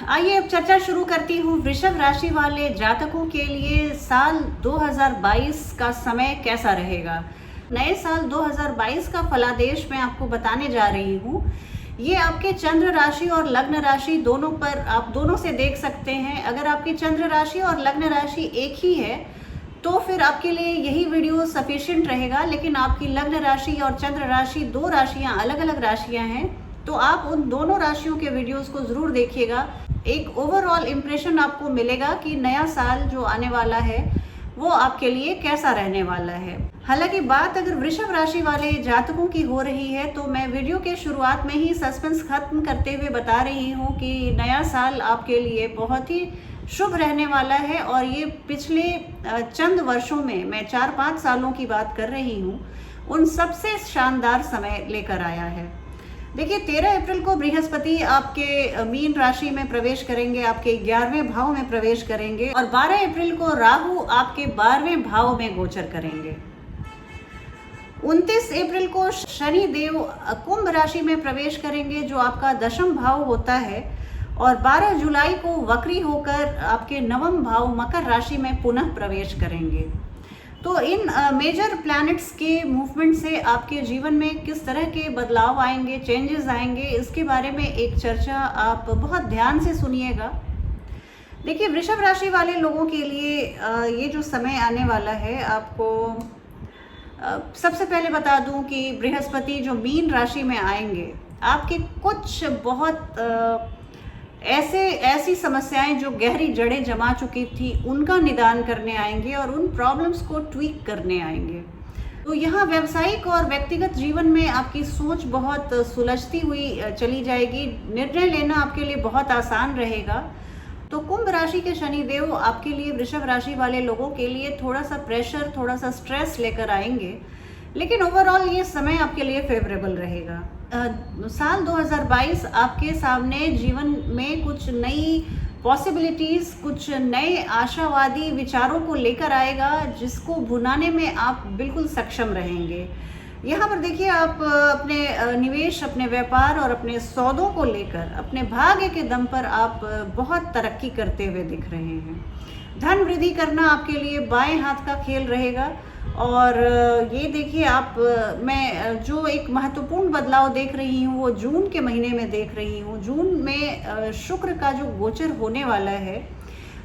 आइए अब चर्चा शुरू करती हूँ। वृषभ राशि वाले जातकों के लिए साल 2022 का समय कैसा रहेगा। नए साल 2022 का फलादेश मैं आपको बताने जा रही हूँ। ये आपके चंद्र राशि और लग्न राशि दोनों पर आप दोनों से देख सकते हैं। अगर आपकी चंद्र राशि और लग्न राशि एक ही है तो फिर आपके लिए यही वीडियो सफिशिएंट रहेगा। लेकिन आपकी लग्न राशि और चंद्र राशि दो राशियां अलग अलग राशियां हैं, तो आप उन दोनों राशियों के वीडियोस को ज़रूर देखिएगा। एक ओवरऑल इम्प्रेशन आपको मिलेगा कि नया साल जो आने वाला है वो आपके लिए कैसा रहने वाला है। हालांकि बात अगर वृषभ राशि वाले जातकों की हो रही है तो मैं वीडियो के शुरुआत में ही सस्पेंस खत्म करते हुए बता रही हूँ कि नया साल आपके लिए बहुत ही शुभ रहने वाला है। और ये पिछले चंद वर्षों में, मैं 4-5 सालों की बात कर रही हूँ, उन सबसे शानदार समय लेकर आया है। देखिए 13 अप्रैल को बृहस्पति आपके मीन राशि में प्रवेश करेंगे, आपके 11वें भाव में प्रवेश करेंगे, और 12 अप्रैल को राहु आपके 12वें भाव में गोचर करेंगे। 29 अप्रैल को शनि देव कुंभ राशि में प्रवेश करेंगे जो आपका 10वां भाव होता है, और 12 जुलाई को वक्री होकर आपके 9वां भाव मकर राशि में पुनः प्रवेश करेंगे। तो इन मेजर प्लैनेट्स के मूवमेंट से आपके जीवन में किस तरह के बदलाव आएंगे, चेंजेस आएंगे, इसके बारे में एक चर्चा आप बहुत ध्यान से सुनिएगा। देखिए वृषभ राशि वाले लोगों के लिए ये जो समय आने वाला है, आपको सबसे पहले बता दूं कि बृहस्पति जो मीन राशि में आएंगे, आपके कुछ बहुत ऐसी समस्याएं जो गहरी जड़ें जमा चुकी थी उनका निदान करने आएंगे और उन प्रॉब्लम्स को ट्वीक करने आएंगे। तो यहाँ व्यावसायिक और व्यक्तिगत जीवन में आपकी सोच बहुत सुलझती हुई चली जाएगी। निर्णय लेना आपके लिए बहुत आसान रहेगा। तो कुंभ राशि के शनिदेव आपके लिए वृषभ राशि वाले लोगों के लिए थोड़ा सा प्रेशर, थोड़ा सा स्ट्रेस लेकर आएंगे, लेकिन ओवरऑल ये समय आपके लिए फेवरेबल रहेगा। साल 2022 आपके सामने जीवन में कुछ नई पॉसिबिलिटीज़, कुछ नए आशावादी विचारों को लेकर आएगा जिसको भुनाने में आप बिल्कुल सक्षम रहेंगे। यहाँ पर देखिए आप अपने निवेश, अपने व्यापार और अपने सौदों को लेकर अपने भाग्य के दम पर आप बहुत तरक्की करते हुए दिख रहे हैं। धन वृद्धि करना आपके लिए बाएं हाथ का खेल रहेगा। और ये देखिए मैं जो एक महत्वपूर्ण बदलाव देख रही हूँ वो जून के महीने में देख रही हूँ। जून में शुक्र का जो गोचर होने वाला है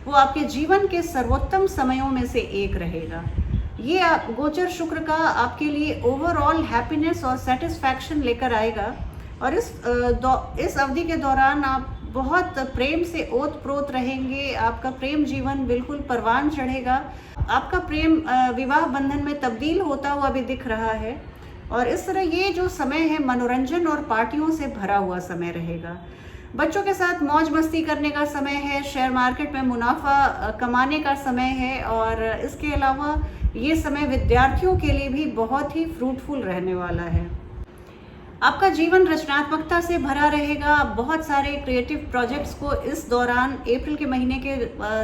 वो आपके जीवन के सर्वोत्तम समयों में से एक रहेगा। ये गोचर शुक्र का आपके लिए ओवरऑल हैप्पीनेस और सेटिस्फैक्शन लेकर आएगा। और इस अवधि के दौरान आप बहुत प्रेम से ओत-प्रोत रहेंगे। आपका प्रेम जीवन बिल्कुल परवान चढ़ेगा। आपका प्रेम विवाह बंधन में तब्दील होता हुआ भी दिख रहा है। और इस तरह ये जो समय है मनोरंजन और पार्टियों से भरा हुआ समय रहेगा। बच्चों के साथ मौज मस्ती करने का समय है। शेयर मार्केट में मुनाफा कमाने का समय है। और इसके अलावा ये समय विद्यार्थियों के लिए भी बहुत ही फ्रूटफुल रहने वाला है। आपका जीवन रचनात्मकता से भरा रहेगा। आप बहुत सारे क्रिएटिव प्रोजेक्ट्स को इस दौरान, अप्रैल के महीने के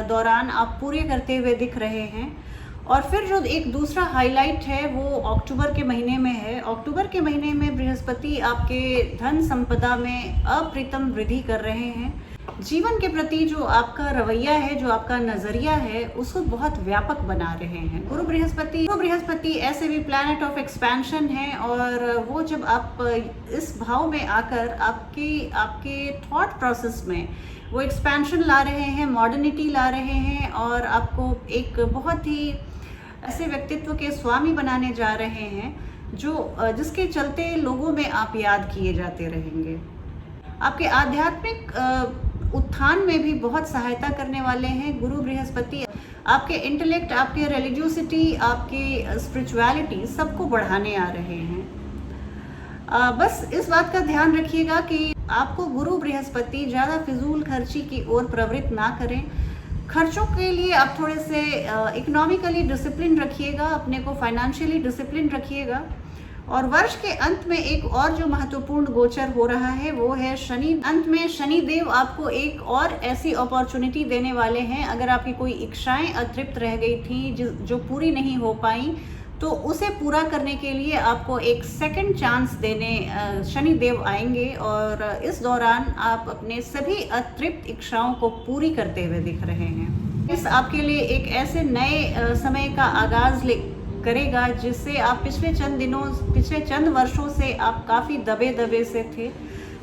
दौरान आप पूरे करते हुए दिख रहे हैं। और फिर जो एक दूसरा हाईलाइट है वो अक्टूबर के महीने में है। अक्टूबर के महीने में बृहस्पति आपके धन संपदा में अप्रतिम वृद्धि कर रहे हैं। जीवन के प्रति जो आपका रवैया है, जो आपका नज़रिया है, उसको बहुत व्यापक बना रहे हैं। गुरु बृहस्पति ऐसे भी प्लैनेट ऑफ एक्सपेंशन है। और वो जब आप इस भाव में आकर आपके थॉट प्रोसेस में वो एक्सपेंशन ला रहे हैं, मॉडर्निटी ला रहे हैं, और आपको एक बहुत ही ऐसे व्यक्तित्व के स्वामी बनाने जा रहे हैं जिसके चलते लोगों में आप याद किए जाते रहेंगे। आपके आध्यात्मिक उत्थान में भी बहुत सहायता करने वाले हैं गुरु बृहस्पति। आपके इंटेलेक्ट, आपके रिलीजियोसिटी, आपके स्पिरिचुअलिटी सबको बढ़ाने आ रहे हैं। बस इस बात का ध्यान रखिएगा कि आपको गुरु बृहस्पति ज़्यादा फिजूल खर्ची की ओर प्रवृत्त ना करें। खर्चों के लिए आप थोड़े से इकोनॉमिकली डिसिप्लिन रखिएगा, अपने को फाइनेंशियली डिसिप्लिन रखिएगा। और वर्ष के अंत में एक और जो महत्वपूर्ण गोचर हो रहा है वो है शनि। अंत में शनि देव आपको एक और ऐसी अपॉर्चुनिटी देने वाले हैं। अगर आपकी कोई इच्छाएं अतृप्त रह गई थी जो पूरी नहीं हो पाई, तो उसे पूरा करने के लिए आपको एक सेकंड चांस देने शनि देव आएंगे और इस दौरान आप अपने सभी अतृप्त इच्छाओं को पूरी करते हुए दिख रहे हैं। इस आपके लिए एक ऐसे नए समय का आगाज करेगा जिससे आप पिछले चंद वर्षों से आप काफ़ी दबे दबे से थे।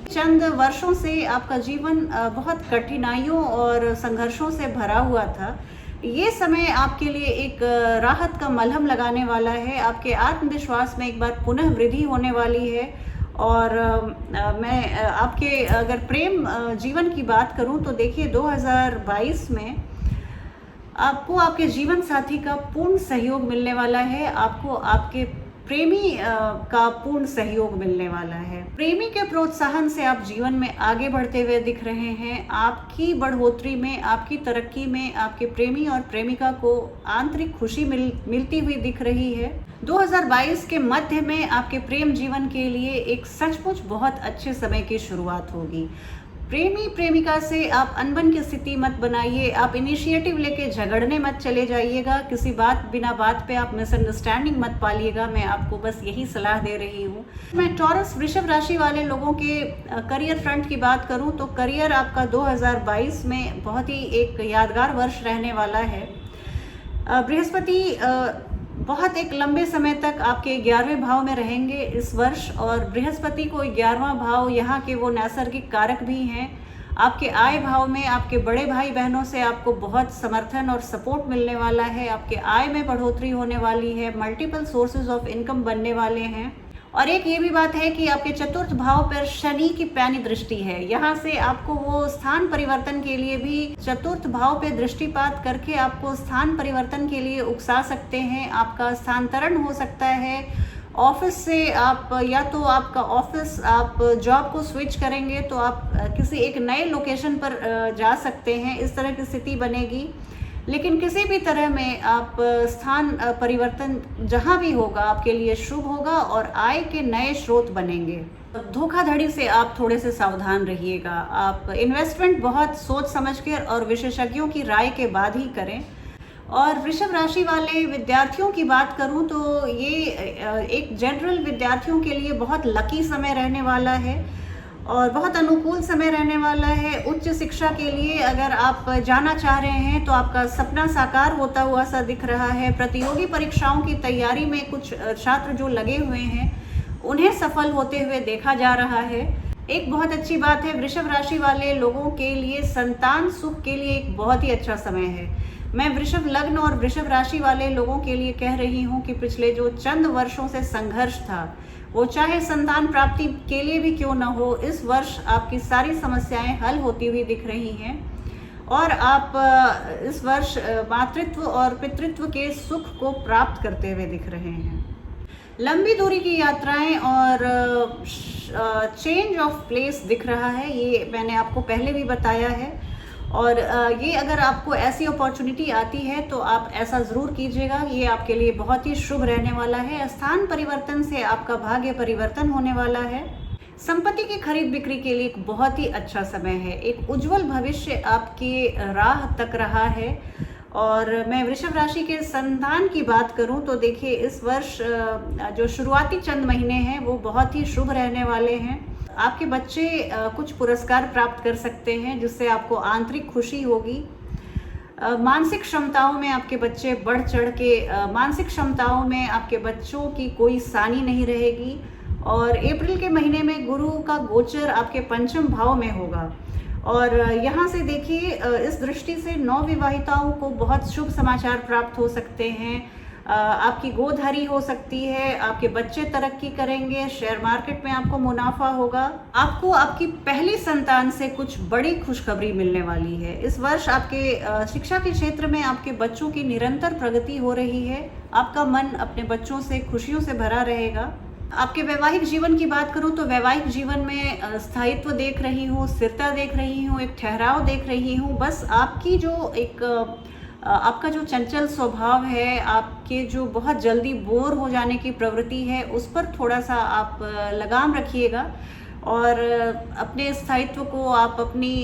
चंद वर्षों से आपका जीवन बहुत कठिनाइयों और संघर्षों से भरा हुआ था। ये समय आपके लिए एक राहत का मलहम लगाने वाला है। आपके आत्मविश्वास में एक बार पुनः वृद्धि होने वाली है। और मैं आपके अगर प्रेम जीवन की बात करूं तो देखिए 2022 में आपको आपके जीवन साथी का पूर्ण सहयोग मिलने वाला है। आपको आपके प्रेमी का पूर्ण सहयोग मिलने वाला है। प्रेमी के प्रोत्साहन से आप जीवन में आगे बढ़ते हुए दिख रहे हैं। आपकी बढ़ोतरी में, आपकी तरक्की में आपके प्रेमी और प्रेमिका को आंतरिक खुशी मिलती हुई दिख रही है। 2022 के मध्य में आपके प्रेम जीवन के लिए एक सचमुच बहुत अच्छे समय की शुरुआत होगी। प्रेमी प्रेमिका से आप अनबन की स्थिति मत बनाइए। आप इनिशिएटिव लेके झगड़ने मत चले जाइएगा। किसी बिना बात पे आप मिसअंडरस्टैंडिंग मत पालिएगा। मैं आपको बस यही सलाह दे रही हूँ। मैं टॉरस वृषभ राशि वाले लोगों के करियर फ्रंट की बात करूँ तो करियर आपका 2022 में बहुत ही एक यादगार वर्ष रहने वाला है। बृहस्पति बहुत एक लंबे समय तक आपके 11वें भाव में रहेंगे इस वर्ष। और बृहस्पति को 11वां भाव यहाँ के वो नैसर्गिक कारक भी हैं। आपके आय भाव में आपके बड़े भाई बहनों से आपको बहुत समर्थन और सपोर्ट मिलने वाला है। आपके आय में बढ़ोतरी होने वाली है। मल्टीपल सोर्सेज ऑफ इनकम बनने वाले हैं। और एक ये भी बात है कि आपके चतुर्थ भाव पर शनि की पैनी दृष्टि है। यहाँ से आपको वो स्थान परिवर्तन के लिए भी चतुर्थ भाव पे दृष्टिपात करके आपको स्थान परिवर्तन के लिए उकसा सकते हैं। आपका स्थानांतरण हो सकता है ऑफिस से। आप या तो आपका ऑफिस आप जॉब को स्विच करेंगे तो आप किसी एक नए लोकेशन पर जा सकते हैं। इस तरह की स्थिति बनेगी। लेकिन किसी भी तरह में आप स्थान परिवर्तन जहां भी होगा आपके लिए शुभ होगा और आय के नए स्रोत बनेंगे। धोखाधड़ी से आप थोड़े से सावधान रहिएगा। आप इन्वेस्टमेंट बहुत सोच समझकर और विशेषज्ञों की राय के बाद ही करें। और वृषभ राशि वाले विद्यार्थियों की बात करूं तो ये एक जनरल विद्यार्थियों के लिए बहुत लकी समय रहने वाला है और बहुत अनुकूल समय रहने वाला है। उच्च शिक्षा के लिए अगर आप जाना चाह रहे हैं तो आपका सपना साकार होता हुआ सा दिख रहा है। प्रतियोगी परीक्षाओं की तैयारी में कुछ छात्र जो लगे हुए हैं उन्हें सफल होते हुए देखा जा रहा है। एक बहुत अच्छी बात है, वृषभ राशि वाले लोगों के लिए संतान सुख के लिए एक बहुत ही अच्छा समय है। मैं वृषभ लग्न और वृषभ राशि वाले लोगों के लिए कह रही हूँ कि पिछले जो चंद वर्षों से संघर्ष था वो चाहे संतान प्राप्ति के लिए भी क्यों न हो, इस वर्ष आपकी सारी समस्याएं हल होती हुई दिख रही हैं। और आप इस वर्ष मातृत्व और पितृत्व के सुख को प्राप्त करते हुए दिख रहे हैं। लंबी दूरी की यात्राएं और चेंज ऑफ प्लेस दिख रहा है, ये मैंने आपको पहले भी बताया है। और ये अगर आपको ऐसी अपॉर्चुनिटी आती है तो आप ऐसा ज़रूर कीजिएगा। ये आपके लिए बहुत ही शुभ रहने वाला है। स्थान परिवर्तन से आपका भाग्य परिवर्तन होने वाला है। संपत्ति की खरीद बिक्री के लिए एक बहुत ही अच्छा समय है। एक उज्जवल भविष्य आपकी राह तक रहा है। और मैं वृषभ राशि के संतान की बात करूं तो देखिए इस वर्ष जो शुरुआती चंद महीने हैं वो बहुत ही शुभ रहने वाले हैं। आपके बच्चे कुछ पुरस्कार प्राप्त कर सकते हैं जिससे आपको आंतरिक खुशी होगी। मानसिक क्षमताओं में आपके बच्चे बढ़ चढ़ के मानसिक क्षमताओं में आपके बच्चों की कोई सानी नहीं रहेगी। और अप्रैल के महीने में गुरु का गोचर आपके पंचम भाव में होगा। और यहाँ से देखिए इस दृष्टि से नवविवाहिताओं को बहुत शुभ समाचार प्राप्त हो सकते हैं। आपकी गोद हरी हो सकती है। आपके बच्चे तरक्की करेंगे। शेयर मार्केट में आपको मुनाफा होगा। आपको आपकी पहली संतान से कुछ बड़ी खुशखबरी मिलने वाली है। इस वर्ष आपके शिक्षा के क्षेत्र में आपके बच्चों की निरंतर प्रगति हो रही है। आपका मन अपने बच्चों से खुशियों से भरा रहेगा। आपके वैवाहिक जीवन की बात करूं तो वैवाहिक जीवन में स्थायित्व देख रही हूँ, स्थिरता देख रही हूँ, एक ठहराव देख रही हूँ। बस आपकी जो एक आपका जो चंचल स्वभाव है, आपके जो बहुत जल्दी बोर हो जाने की प्रवृत्ति है, उस पर थोड़ा सा आप लगाम रखिएगा। और अपने स्थायित्व को आप अपनी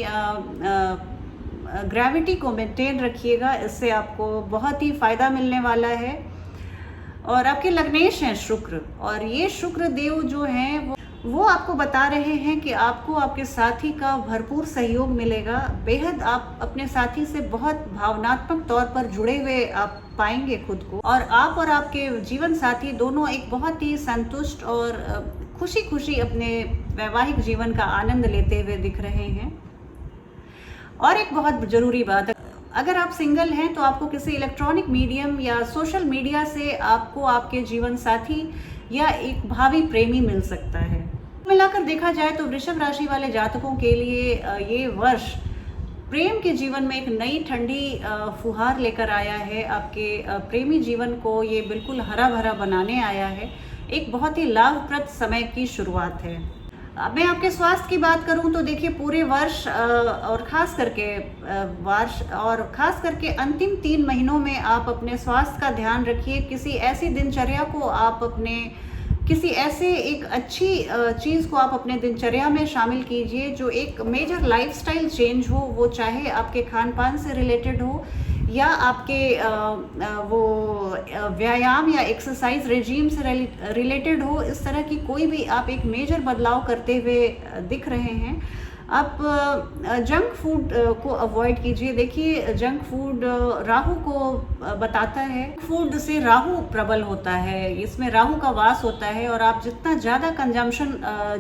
ग्रेविटी को मेंटेन रखिएगा। इससे आपको बहुत ही फ़ायदा मिलने वाला है। और आपके लग्नेश हैं शुक्र, और ये शुक्र देव जो हैं वो आपको बता रहे हैं कि आपको आपके साथी का भरपूर सहयोग मिलेगा। बेहद आप अपने साथी से बहुत भावनात्मक तौर पर जुड़े हुए आप पाएंगे खुद को, और आप और आपके जीवन साथी दोनों एक बहुत ही संतुष्ट और खुशी खुशी अपने वैवाहिक जीवन का आनंद लेते हुए दिख रहे हैं। और एक बहुत जरूरी बात, अगर आप सिंगल हैं तो आपको किसी इलेक्ट्रॉनिक मीडियम या सोशल मीडिया से आपको आपके जीवन साथी या एक भावी प्रेमी मिल सकता है। मिलाकर देखा जाए तो वृषभ राशि वाले जातकों के लिए ये वर्ष प्रेम के जीवन में एक नई ठंडी फुहार लेकर आया है। आपके प्रेमी जीवन को ये बिल्कुल हरा भरा बनाने आया है। एक बहुत ही लाभप्रद समय की शुरुआत है। अब मैं आपके स्वास्थ्य की बात करूं तो देखिए, पूरे वर्ष और खास करके अंतिम 3 महीनों में आप अपने स्वास्थ्य का ध्यान रखिए। किसी ऐसी दिनचर्या को आप किसी ऐसे एक अच्छी चीज़ को आप अपने दिनचर्या में शामिल कीजिए जो एक मेजर लाइफस्टाइल चेंज हो, वो चाहे आपके खान पान से रिलेटेड हो या आपके वो व्यायाम या एक्सरसाइज रेजीम से रिलेटेड हो। इस तरह की कोई भी आप एक मेजर बदलाव करते हुए दिख रहे हैं। आप जंक फूड को अवॉइड कीजिए। देखिए, जंक फूड राहु को बताता है, फूड से राहु प्रबल होता है, इसमें राहु का वास होता है, और आप जितना ज़्यादा कंजम्पशन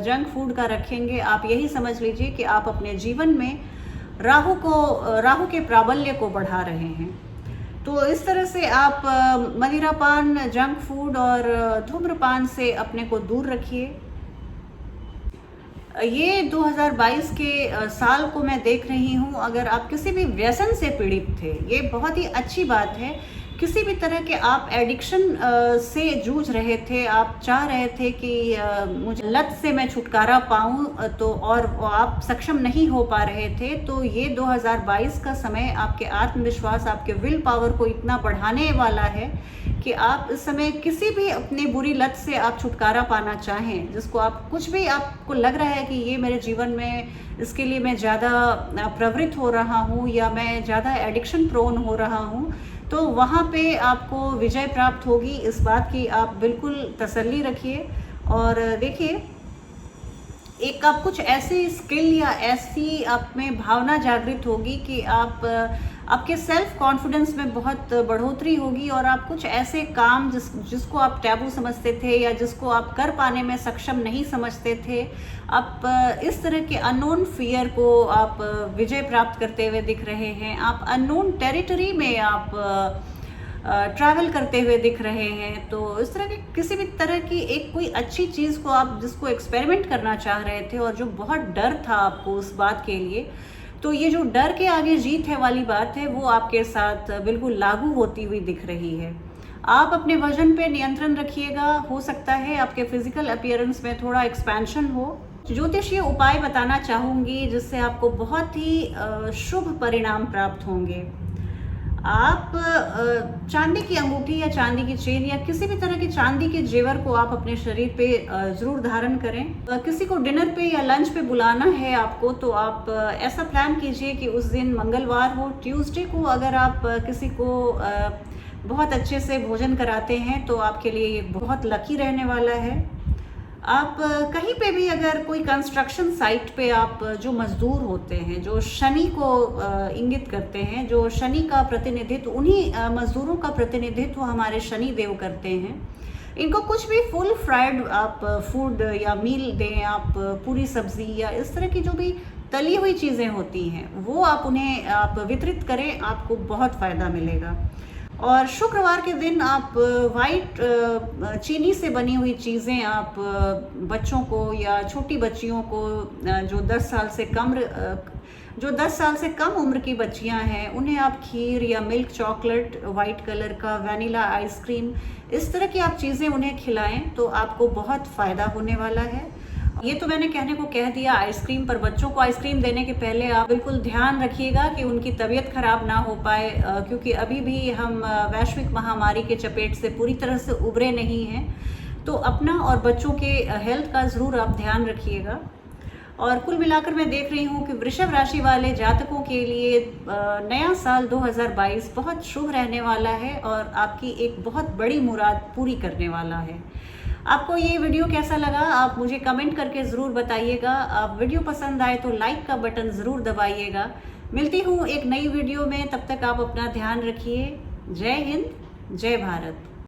जंक फूड का रखेंगे, आप यही समझ लीजिए कि आप अपने जीवन में राहु के प्राबल्य को बढ़ा रहे हैं। तो इस तरह से आप मदिरापान, जंक फूड और धूम्रपान से अपने को दूर रखिए। ये 2022 के साल को मैं देख रही हूँ। अगर आप किसी भी व्यसन से पीड़ित थे, ये बहुत ही अच्छी बात है। किसी भी तरह के आप एडिक्शन से जूझ रहे थे, आप चाह रहे थे कि मुझे लत से मैं छुटकारा पाऊँ, तो और आप सक्षम नहीं हो पा रहे थे, तो ये 2022 का समय आपके आत्मविश्वास, आपके विल पावर को इतना बढ़ाने वाला है कि आप इस समय किसी भी अपनी बुरी लत से आप छुटकारा पाना चाहें, जिसको आप कुछ भी आपको लग रहा है कि ये मेरे जीवन में, इसके लिए मैं ज़्यादा प्रवृत्त हो रहा हूँ या मैं ज़्यादा एडिक्शन प्रोन हो रहा हूँ, तो वहाँ पे आपको विजय प्राप्त होगी। इस बात की आप बिल्कुल तसल्ली रखिए। और देखिए, एक आप कुछ ऐसी स्किल या ऐसी आप में भावना जागृत होगी कि आपके सेल्फ कॉन्फिडेंस में बहुत बढ़ोतरी होगी, और आप कुछ ऐसे काम जिसको आप टैबू समझते थे या जिसको आप कर पाने में सक्षम नहीं समझते थे, आप इस तरह के अननोन फियर को आप विजय प्राप्त करते हुए दिख रहे हैं। आप अननोन टेरिटरी में आप ट्रैवल करते हुए दिख रहे हैं। तो इस तरह की किसी भी तरह की एक कोई अच्छी चीज़ को आप जिसको एक्सपेरिमेंट करना चाह रहे थे और जो बहुत डर था आपको उस बात के लिए, तो ये जो डर के आगे जीत है वाली बात है, वो आपके साथ बिल्कुल लागू होती हुई दिख रही है। आप अपने वजन पे नियंत्रण रखिएगा। हो सकता है आपके फिजिकल अपीयरेंस में थोड़ा एक्सपेंशन हो। ज्योतिषीय उपाय बताना चाहूँगी जिससे आपको बहुत ही शुभ परिणाम प्राप्त होंगे। आप चांदी की अंगूठी या चांदी की चेन या किसी भी तरह की चांदी के जेवर को आप अपने शरीर पे ज़रूर धारण करें। किसी को डिनर पे या लंच पे बुलाना है आपको, तो आप ऐसा प्लान कीजिए कि उस दिन मंगलवार हो। ट्यूसडे को अगर आप किसी को बहुत अच्छे से भोजन कराते हैं तो आपके लिए ये बहुत लकी रहने वाला है। आप कहीं पे भी अगर कोई कंस्ट्रक्शन साइट पे आप जो मजदूर होते हैं, जो शनि को इंगित करते हैं, जो शनि का प्रतिनिधित्व, उन्हीं मजदूरों का प्रतिनिधित्व हमारे शनि देव करते हैं। इनको कुछ भी फुल फ्राइड आप फूड या मील दें, आप पूरी सब्जी या इस तरह की जो भी तली हुई चीज़ें होती हैं वो आप उन्हें आप वितरित करें, आपको बहुत फ़ायदा मिलेगा। और शुक्रवार के दिन आप वाइट चीनी से बनी हुई चीज़ें आप बच्चों को या छोटी बच्चियों को जो 10 साल से कम उम्र की बच्चियां हैं, उन्हें आप खीर या मिल्क चॉकलेट, वाइट कलर का वैनिला आइसक्रीम, इस तरह की आप चीज़ें उन्हें खिलाएं तो आपको बहुत फ़ायदा होने वाला है। ये तो मैंने कहने को कह दिया आइसक्रीम, पर बच्चों को आइसक्रीम देने के पहले आप बिल्कुल ध्यान रखिएगा कि उनकी तबीयत खराब ना हो पाए, क्योंकि अभी भी हम वैश्विक महामारी के चपेट से पूरी तरह से उभरे नहीं हैं। तो अपना और बच्चों के हेल्थ का ज़रूर आप ध्यान रखिएगा। और कुल मिलाकर मैं देख रही हूँ कि वृषभ राशि वाले जातकों के लिए नया साल 2022 बहुत शुभ रहने वाला है और आपकी एक बहुत बड़ी मुराद पूरी करने वाला है। आपको ये वीडियो कैसा लगा आप मुझे कमेंट करके ज़रूर बताइएगा। आप वीडियो पसंद आए तो लाइक का बटन ज़रूर दबाइएगा। मिलती हूँ एक नई वीडियो में, तब तक आप अपना ध्यान रखिए। जय हिंद, जय भारत।